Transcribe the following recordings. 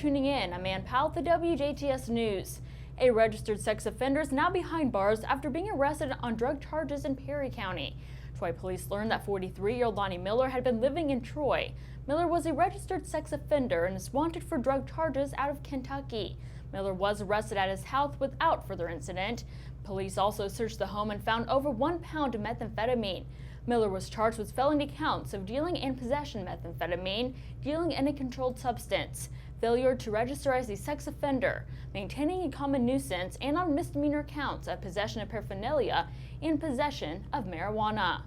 tuning in. I'm Ann Powell with the WJTS News. A registered sex offender is now behind bars after being arrested on drug charges in Perry County. Troy police learned that 43-year-old Lonnie Miller had been living in Troy. Miller was a registered sex offender and is wanted for drug charges out of Kentucky. Miller was arrested at his house without further incident. Police also searched the home and found over 1 pound of methamphetamine. Miller was charged with felony counts of dealing and possession of methamphetamine, dealing in a controlled substance, failure to register as a sex offender, maintaining a common nuisance, and on misdemeanor counts of possession of paraphernalia and possession of marijuana.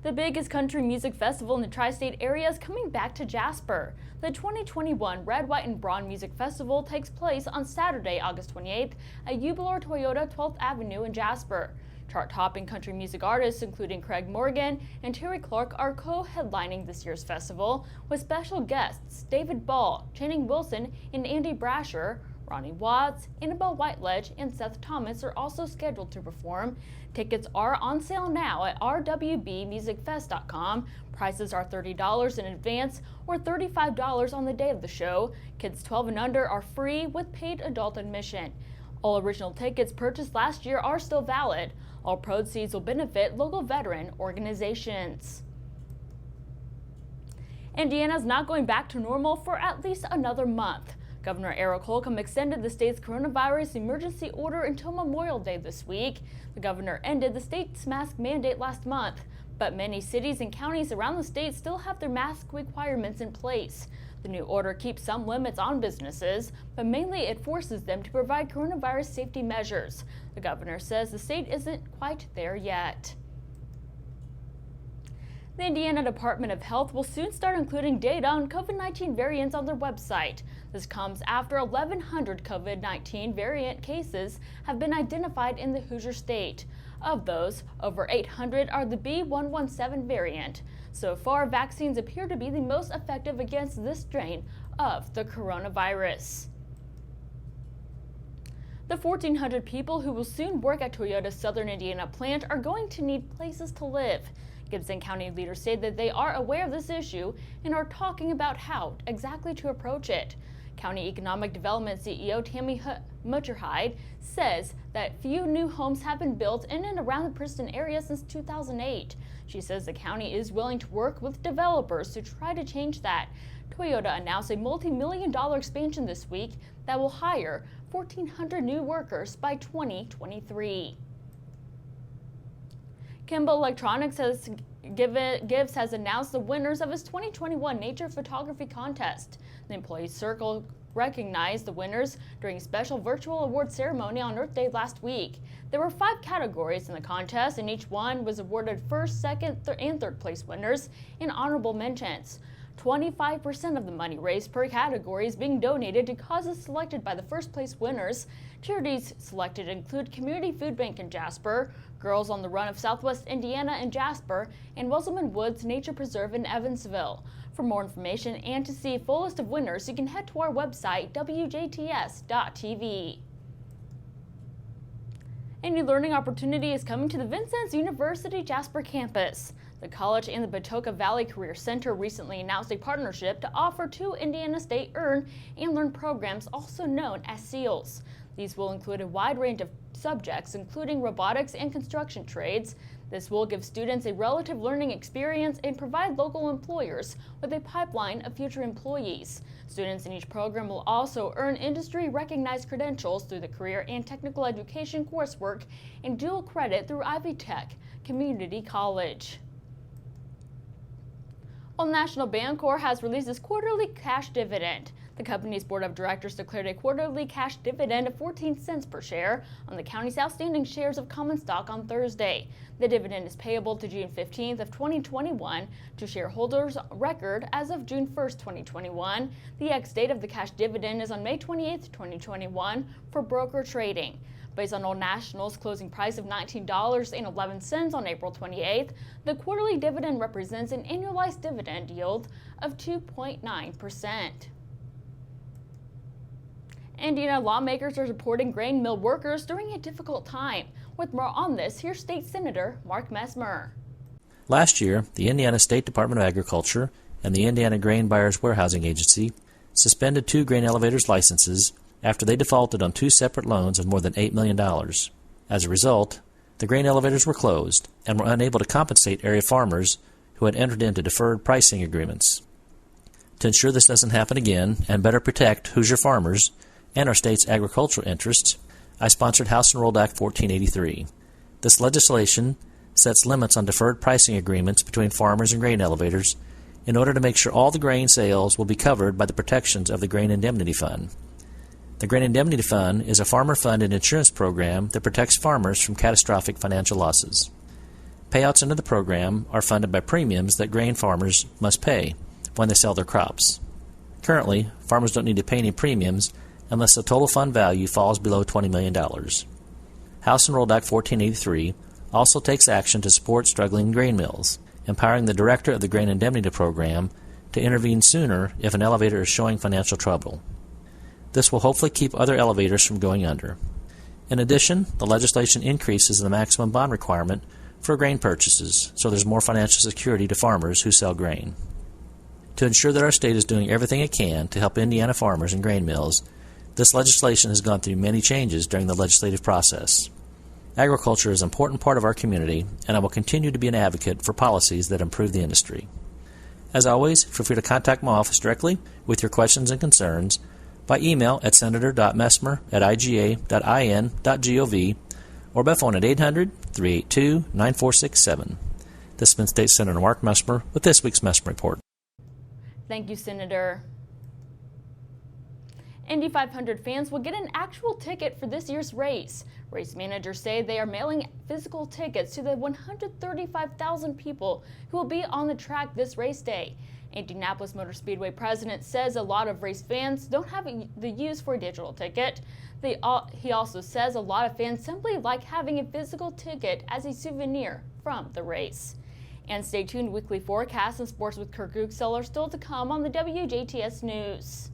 The biggest country music festival in the tri-state area is coming back to Jasper. The 2021 Red, White, and Brown Music Festival takes place on Saturday, August 28th at Jubilar Toyota 12th Avenue in Jasper. Chart-topping country music artists including Craig Morgan and Terry Clark are co-headlining this year's festival, with special guests David Ball, Channing Wilson, and Andy Brasher. Ronnie Watts, Annabelle Whiteledge, and Seth Thomas are also scheduled to perform. Tickets are on sale now at rwbmusicfest.com. Prices are $30 in advance or $35 on the day of the show. Kids 12 and under are free with paid adult admission. All original tickets purchased last year are still valid. All proceeds will benefit local veteran organizations. Indiana is not going back to normal for at least another month. Governor Eric Holcomb extended the state's coronavirus emergency order until Memorial Day this week. The governor ended the state's mask mandate last month, but many cities and counties around the state still have their mask requirements in place. The new order keeps some limits on businesses, but mainly it forces them to provide coronavirus safety measures. The governor says the state isn't quite there yet. The Indiana Department of Health will soon start including data on COVID-19 variants on their website. This comes after 1,100 COVID-19 variant cases have been identified in the Hoosier State. Of those, over 800 are the B.1.1.7 variant. So far, vaccines appear to be the most effective against this strain of the coronavirus. The 1,400 people who will soon work at Toyota's Southern Indiana plant are going to need places to live. Gibson County leaders say that they are aware of this issue and are talking about how exactly to approach it. County Economic Development CEO Tammy Mutcherhide says that few new homes have been built in and around the Princeton area since 2008. She says the county is willing to work with developers to try to change that. Toyota announced a multi-million-dollar expansion this week that will hire 1,400 new workers by 2023. Kimball Electronics Gibbs has announced the winners of its 2021 Nature Photography Contest. The Employee Circle recognized the winners during a special virtual award ceremony on Earth Day last week. There were 5 categories in the contest, and each one was awarded first, second, and third place winners and honorable mentions. 25% of the money raised per category is being donated to causes selected by the first place winners. Charities selected include Community Food Bank in Jasper, Girls on the Run of Southwest Indiana in Jasper, and Wesselman Woods Nature Preserve in Evansville. For more information and to see a full list of winners, you can head to our website, WJTS.tv. A new learning opportunity is coming to the Vincennes University Jasper campus. The college and the Patoka Valley Career Center recently announced a partnership to offer 2 Indiana State Earn and Learn programs, also known as SEALs. These will include a wide range of subjects, including robotics and construction trades. This will give students a relative learning experience and provide local employers with a pipeline of future employees. Students in each program will also earn industry-recognized credentials through the career and technical education coursework and dual credit through Ivy Tech Community College. Old National Bancorp has released its quarterly cash dividend. The company's board of directors declared a quarterly cash dividend of 14 cents per share on the county's outstanding shares of common stock on Thursday. The dividend is payable to June 15th of 2021 to shareholders record as of June 1st, 2021. The ex-date of the cash dividend is on May 28th, 2021 for broker trading. Based on Old National's closing price of $19.11 on April 28th, the quarterly dividend represents an annualized dividend yield of 2.9%. Indiana lawmakers are supporting grain mill workers during a difficult time. With more on this, here's State Senator Mark Mesmer. Last year, the Indiana State Department of Agriculture and the Indiana Grain Buyers Warehousing Agency suspended 2 grain elevators licenses after they defaulted on 2 separate loans of more than $8 million. As a result, the grain elevators were closed and were unable to compensate area farmers who had entered into deferred pricing agreements. To ensure this doesn't happen again and better protect Hoosier farmers and our state's agricultural interests, I sponsored House Enrolled Act 1483. This legislation sets limits on deferred pricing agreements between farmers and grain elevators in order to make sure all the grain sales will be covered by the protections of the Grain Indemnity Fund. The Grain Indemnity Fund is a farmer-funded insurance program that protects farmers from catastrophic financial losses. Payouts under the program are funded by premiums that grain farmers must pay when they sell their crops. Currently, farmers don't need to pay any premiums unless the total fund value falls below $20 million. House Enrolled Act 1483 also takes action to support struggling grain mills, empowering the director of the Grain Indemnity Program to intervene sooner if an elevator is showing financial trouble. This will hopefully keep other elevators from going under. In addition, the legislation increases the maximum bond requirement for grain purchases, so there's more financial security to farmers who sell grain. To ensure that our state is doing everything it can to help Indiana farmers and grain mills, this legislation has gone through many changes during the legislative process. Agriculture is an important part of our community, and I will continue to be an advocate for policies that improve the industry. As always, feel free to contact my office directly with your questions and concerns by email at senator.messmer@iga.in.gov or by phone at 800-382-9467. This has been State Senator Mark Messmer with this week's Messmer Report. Thank you, Senator. Indy 500 fans will get an actual ticket for this year's race. Race managers say they are mailing physical tickets to the 135,000 people who will be on the track this race day. Indianapolis Motor Speedway president says a lot of race fans don't have the use for a digital ticket. He also says a lot of fans simply like having a physical ticket as a souvenir from the race. And stay tuned, weekly forecasts and sports with Kirk Gooksell are still to come on the WJTS News.